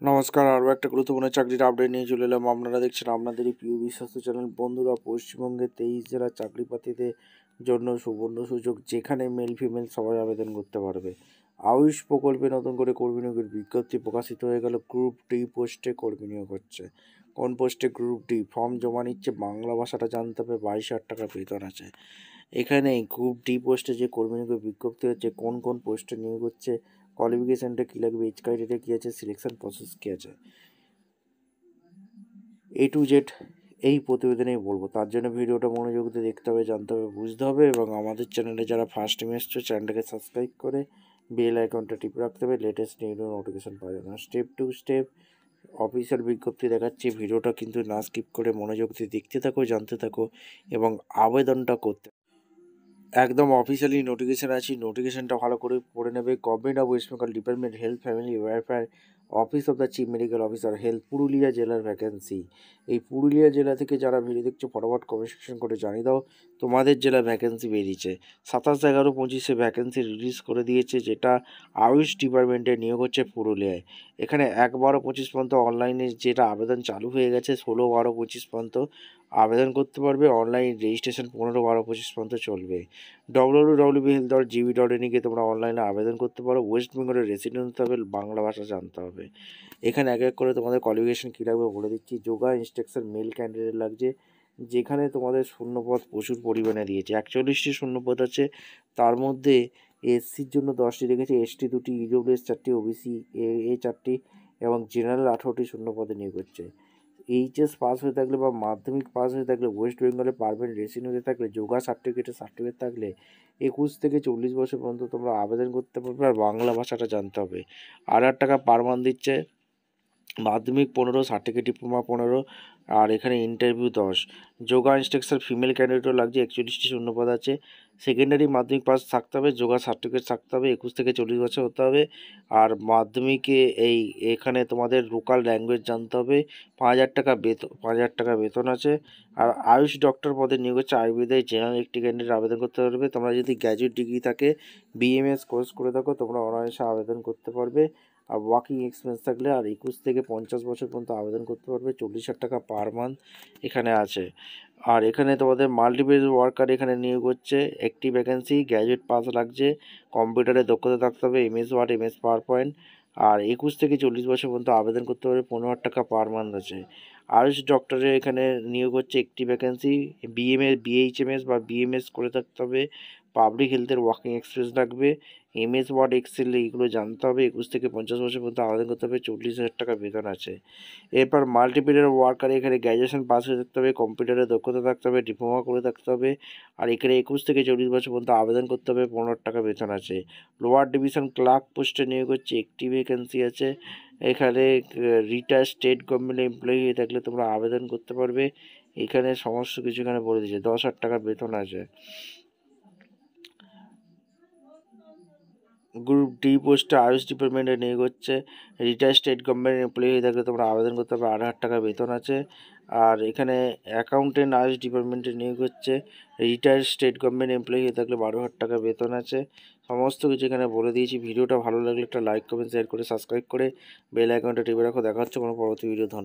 নমস্কার, আরও একটা গুরুত্বপূর্ণ চাকরির আপডেট নিয়ে চলে এলাম। আপনারা দেখছেন আপনাদেরই প্রিয় বিশ্বস্ত চ্যানেল। বন্ধুরা, পশ্চিমবঙ্গে 23 জেলার চাকরি প্রার্থীদের জন্য সুবর্ণ সুযোগ, যেখানে মেল ফিমেল সবাই আবেদন করতে পারবে। আয়ুষ প্রকল্পে নতুন করে কর্মী নিয়োগের বিজ্ঞপ্তি প্রকাশিত হয়ে গেল। গ্রুপ ডি পোস্টে কর্মী নিয়োগ হচ্ছে। কোন পোস্টে? Group D. ফর্ম জমা নিচ্ছে, বাংলা ভাষাটা জানতে হবে, 22,000 টাকা বেতন আছে। এখানে গ্রুপ ডি পোস্টে যে কর্মী নিয়োগের বিজ্ঞপ্তি হচ্ছে, কোন কোন পোস্টে নিয়োগ হচ্ছে, কোয়ালিফিকেশানটা কী লাগবে, এজ ক্রাইটেরিয়া কী আছে, সিলেকশন প্রসেস কী আছে, A to Z এই প্রতিবেদনেই বলবো। তার জন্য ভিডিওটা মনোযোগ দিয়ে দেখতে হবে, জানতে হবে, বুঝতে হবে। এবং আমাদের চ্যানেলে যারা ফার্স্ট টাইম এসছো, চ্যানেলটাকে সাবস্ক্রাইব করে বেল আইকনটা টিপে রাখতে হবে, লেটেস্ট নিউজ নোটিফিকেশন পাওয়া যাবে। স্টেপ টু স্টেপ অফিসিয়াল বিজ্ঞপ্তি দেখাচ্ছি। ভিডিওটা কিন্তু না স্কিপ করে মনোযোগ দিয়ে দেখতে থাকো, জানতে থাকো এবং আবেদনটা করতে একদম অফিসিয়ালি নোটিফিকেশান আছে। নোটিফিকেশানটা ভালো করে পড়ে নেবে। Government of West Bengal department health family welfare office of the chief medical officer health, Purulia জেলার ভ্যাকেন্সি। এই পুরুলিয়া জেলা থেকে যারা ভিডিও দেখছো, ফটাফট কমেন্ট সেকশন করে জানিয়ে দাও তোমাদের জেলা ভ্যাকেন্সি বেরিয়েছে। 27/11/25 ভ্যাকেন্সি রিলিজ করে দিয়েছে, যেটা আয়ুষ ডিপার্টমেন্টে নিয়োগ হচ্ছে পুরুলিয়ায়। এখানে 1/12/25 পর্যন্ত অনলাইনে যেটা আবেদন চালু হয়ে গেছে, 16/12/25 পর্যন্ত আবেদন করতে পারবে। অনলাইন রেজিস্ট্রেশন 15/12/25 পর্যন্ত চলবে। www.health.gv.in গিয়ে তোমরা অনলাইনে আবেদন করতে পারো। ওয়েস্ট বেঙ্গলের রেসিডেন্ট হতে হবে, বাংলা ভাষা জানতে হবে। এখানে এক এক করে তোমাদের কোয়ালিফিকেশন কী লাগবে বলে দিচ্ছি। যোগা ইনস্ট্রাকশন মেল ক্যান্ডিডেট লাগছে, যেখানে তোমাদের শূন্যপদ প্রচুর পরিমাণে দিয়েছে। 41টি শূন্যপদ আছে, তার মধ্যে এসসির জন্য 10টি রেখেছে, এসটি 2টি, ইডব্লিউএস 4টি, ওবিসি এ 4টি এবং জেনারেল 18টি শূন্যপদে নিয়োগ হচ্ছে। এইচএস পাস হয়ে থাকলে বা মাধ্যমিক পাস হয়ে থাকলে, ওয়েস্ট বেঙ্গলে পারমানেন্ট রেসিডেন্ট হয়ে থাকলে, যোগা সার্টিফিকেট থাকলে 21 থেকে 40 বছর পর্যন্ত তোমরা আবেদন করতে পারবে। আর বাংলা ভাষাটা জানতে হবে। 8,000 টাকা পার মান্থ দিচ্ছে। মাধ্যমিক 15, সার্টিফিকেট ডিপ্লোমা 15, আর এখানে ইন্টারভিউ 10। যোগা ইনস্ট্রাকচার ফিমেল ক্যান্ডিডেটও লাগছে, 41টি শূন্যপদ আছে। সেকেন্ডারি মাধ্যমিক পাস থাকতে হবে, যোগা সার্টিফিকেট থাকতে হবে, 21 থেকে 40 বছর হতে হবে। আর মাধ্যমিকে এখানে তোমাদের লোকাল ল্যাঙ্গুয়েজ জানতে হবে। 5,000 টাকা বেতন আছে। আর আয়ুষ ডক্টর পদে নিয়োগ হচ্ছে। আয়ুর্বেদের জেনারেল একটি ক্যান্ডিডেট আবেদন করতে পারবে। তোমরা যদি গ্র্যাজুয়েট ডিগ্রি থাকে, বিএমএস কোর্স করে থাকো, তোমরা অনায়াসে আবেদন করতে পারবে। আর ওয়ার্কিং এক্সপিরিয়েন্স থাকলে আর 21 থেকে 50 বছর পর্যন্ত আবেদন করতে পারবে। 40,000 টাকা পার মান্থ এখানে আছে। আর এখানে তোমাদের মাল্টিপল ওয়ার্কার এখানে নিয়োগ হচ্ছে। একটি ভ্যাকেন্সি, গ্র্যাজুয়েট পাস লাগছে, কম্পিউটারে দক্ষতা থাকতে হবে, MS Word, MS PowerPoint. আর 21 থেকে 40 বছর পর্যন্ত আবেদন করতে পারবে। 15,000 টাকা পার মান্থ আছে। আয়ুষ ডক্টরে এখানে নিয়োগ হচ্ছে, একটি ভ্যাকেন্সি, বিএইচএমএস বা বিএমএস করে থাকতে হবে, পাবলিক হেলথের ওয়ার্কিং এক্সপিরিয়েন্স লাগবে, এমএস ওয়ার্ড, এক্সেল এগুলো জানতে হবে। 21 থেকে 50 বছর পর্যন্ত আবেদন করতে হবে। 40,000 টাকা বেতন আছে। এরপর মাল্টিমিডিয়ার ওয়ার্কার এখানে গ্র্যাজুয়েশন পাস হয়ে থাকতে হবে, কম্পিউটারে দক্ষতা থাকতে হবে, ডিপ্লোমা করে থাকতে হবে। আর এখানে 21 থেকে 40 বছর পর্যন্ত আবেদন করতে হবে। 15,000 টাকা বেতন আছে। লোয়ার ডিভিশন ক্লার্ক পোস্টে নিয়োগ হচ্ছে, একটি ভ্যাকেন্সি আছে। এখানে রিটায়ার্ড স্টেট গভর্নমেন্ট এমপ্লয়ি হয়ে থাকলে তোমরা আবেদন করতে পারবে। এখানে সমস্ত কিছু এখানে বলে দিয়েছে। 10,000 টাকা বেতন আছে। গ্রুপ ডি পোস্টে আয়ুষ ডিপার্টমেন্টে নিয়োগ হচ্ছে। রিটায়ার্ড স্টেট গভর্নমেন্ট এমপ্লয়ি হয়ে থাকলে তোমরা আবেদন করতে পারবে। 8,000 টাকা বেতন আছে। আর এখানে অ্যাকাউন্টেন্ট আয়ুষ ডিপার্টমেন্টে নিয়োগ হচ্ছে। রিটায়ার্ড স্টেট গভর্নমেন্ট এমপ্লয়ি হয়ে থাকলে 12,000 টাকা বেতন আছে। সমস্ত কিছু এখানে বলে দিয়েছি। ভিডিওটা ভালো লাগলে একটা লাইক, কমেন্ট, শেয়ার করে সাবস্ক্রাইব করে বেল আইকনটা টিপে রাখো। দেখা হচ্ছে কোনো পরবর্তী ভিডিও। ধন্যবাদ।